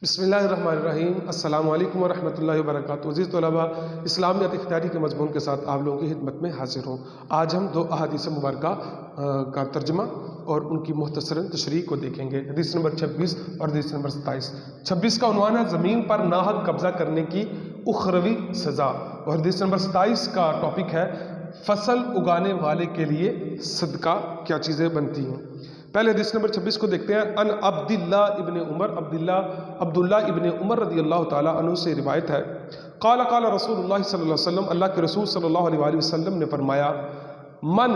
بسم اللہ الرحمن الرحیم۔ السلام علیکم ورحمۃ اللہ وبرکاتہ۔ عزیز طلباء، اسلامیات اختیاری کے مضمون کے ساتھ آپ لوگوں کی خدمت میں حاضر ہوں۔ آج ہم دو احادیث مبارکہ کا ترجمہ اور ان کی مختصر تشریح کو دیکھیں گے۔ حدیث نمبر 26 اور حدیث نمبر 27۔ 26 کا عنوان ہے زمین پر ناحق قبضہ کرنے کی اخروی سزا، اور حدیث نمبر 27 کا ٹاپک ہے فصل اگانے والے کے لیے صدقہ کیا چیزیں بنتی ہیں۔ پہلے حدیث نمبر 26 کو دیکھتے ہیں۔ ان عبداللہ ابن عمر رضی اللہ تعالیٰ عنہ سے روایت ہے، قال رسول اللہ صلی اللہ علیہ وسلم، اللہ کے رسول صلی اللہ علیہ وسلم نے فرمایا، من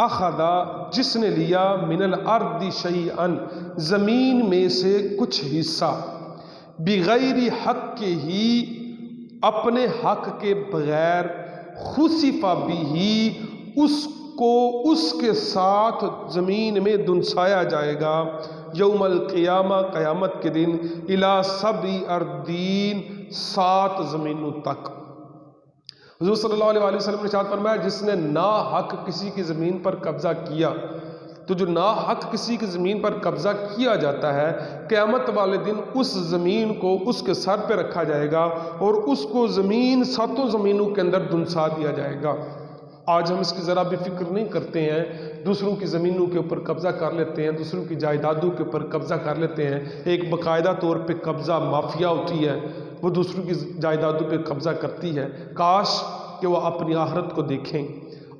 اخذ، جس نے لیا، من الارض شیئا، زمین میں سے کچھ حصہ، بغیر حق کے ہی، اپنے حق کے بغیر، خسف بہ، اس کے ساتھ زمین میں دنسایا جائے گا، یوم القیامہ، قیامت کے دن، الی 7 اردین، 7 زمینوں تک۔ حضور صلی اللہ علیہ وسلم نے ارشاد فرمایا، جس نے ناحق کسی کی زمین پر قبضہ کیا، تو جو ناحق کسی کی زمین پر قبضہ کیا جاتا ہے، قیامت والے دن اس زمین کو اس کے سر پہ رکھا جائے گا اور اس کو 7 زمینوں کے اندر دنسا دیا جائے گا۔ آج ہم اس کی ذرا بھی فکر نہیں کرتے ہیں، دوسروں کی زمینوں کے اوپر قبضہ کر لیتے ہیں، دوسروں کی جائیدادوں کے اوپر قبضہ کر لیتے ہیں۔ ایک باقاعدہ طور پہ قبضہ مافیا ہوتی ہے، وہ دوسروں کی جائیدادوں پہ قبضہ کرتی ہے۔ کاش کہ وہ اپنی آخرت کو دیکھیں،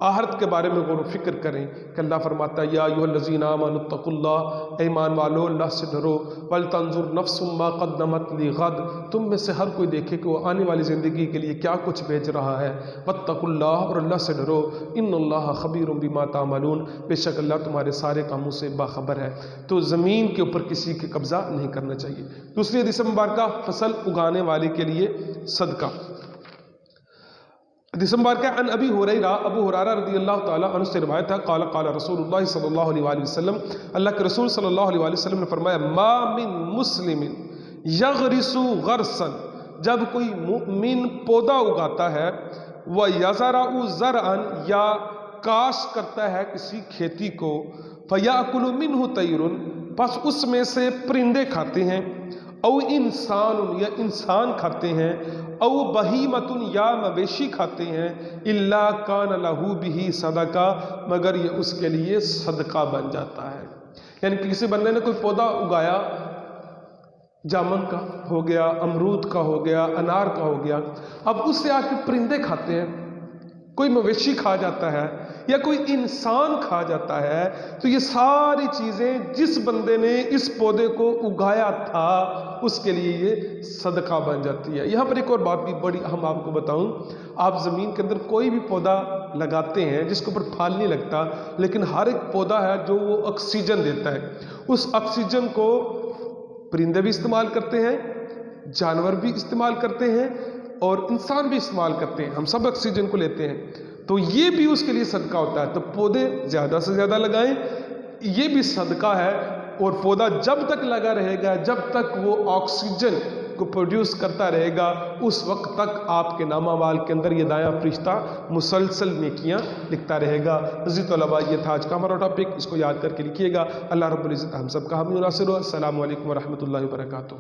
آخرت کے بارے میں غور و فکر کریں کہ اللہ فرماتا ہے، یا ایھا الذین آمنوا اتقوا اللہ، اے ایمان والو اللہ سے ڈرو، ولتنظر نفس ما قدمت لغد، تم میں سے ہر کوئی دیکھے کہ وہ آنے والی زندگی کے لیے کیا کچھ بیچ رہا ہے، واتقوا اللہ، اور اللہ سے ڈرو، ان اللہ خبیر بما تعملون، بے شک اللہ تمہارے سارے کاموں سے باخبر ہے۔ تو زمین کے اوپر کسی کے قبضہ نہیں کرنا چاہیے۔ دوسری حدیث مبارکہ، فصل اگانے والے کے لیے صدقہ۔ حدیث مبارکہ ان ابی ہریرہ رضی اللہ تعالیٰ عنہ سے روایت ہے، قال رسول اللہ صلی اللہ علیہ وسلم، اللہ کے رسول صلی اللہ علیہ وسلم نے فرمایا، ما من مسلم یغرس غرسا، جب کوئی مؤمن پودا اگاتا ہے، وَيَزَرَعُ زَرْعًا، یا کاشت کرتا ہے کسی کھیتی کو، فَيَأْكُلُ مِنْهُ طَيْرٌ، پس اس میں سے پرندے کھاتے ہیں، او انسان، یا انسان کھاتے ہیں، او بہیمۃ، یا مویشی کھاتے ہیں، الا کان لہ بہ صدقہ، مگر یہ اس کے لیے صدقہ بن جاتا ہے۔ یعنی کسی بندے نے کوئی پودا اگایا، جامن کا ہو گیا، امرود کا ہو گیا، انار کا ہو گیا، اب اس سے آ کے پرندے کھاتے ہیں، کوئی مویشی کھا جاتا ہے، یا کوئی انسان کھا جاتا ہے، تو یہ ساری چیزیں جس بندے نے اس پودے کو اگایا تھا اس کے لیے یہ صدقہ بن جاتی ہے۔ یہاں پر ایک اور بات بھی بڑی اہم آپ کو بتاؤں، آپ زمین کے اندر کوئی بھی پودا لگاتے ہیں جس کے اوپر پھل نہیں لگتا، لیکن ہر ایک پودا ہے جو وہ آکسیجن دیتا ہے، اس آکسیجن کو پرندے بھی استعمال کرتے ہیں، جانور بھی استعمال کرتے ہیں، اور انسان بھی استعمال کرتے ہیں، ہم سب آکسیجن کو لیتے ہیں، تو یہ بھی اس کے لیے صدقہ ہوتا ہے۔ تو پودے زیادہ سے زیادہ لگائیں، یہ بھی صدقہ ہے، اور پودا جب تک لگا رہے گا، جب تک وہ آکسیجن کو پروڈیوس کرتا رہے گا، اس وقت تک آپ کے نامہ اعمال کے اندر یہ دایاں فرشتہ مسلسل نیکیاں لکھتا رہے گا۔ عزیز طلباء، یہ تھا آج کا ہمارا ٹاپک، اس کو یاد کر کے لکھیے گا۔ اللہ رب العزت ہم سب کا حامی و ناصر ہو۔ السلام علیکم ورحمۃ اللہ وبرکاتہ۔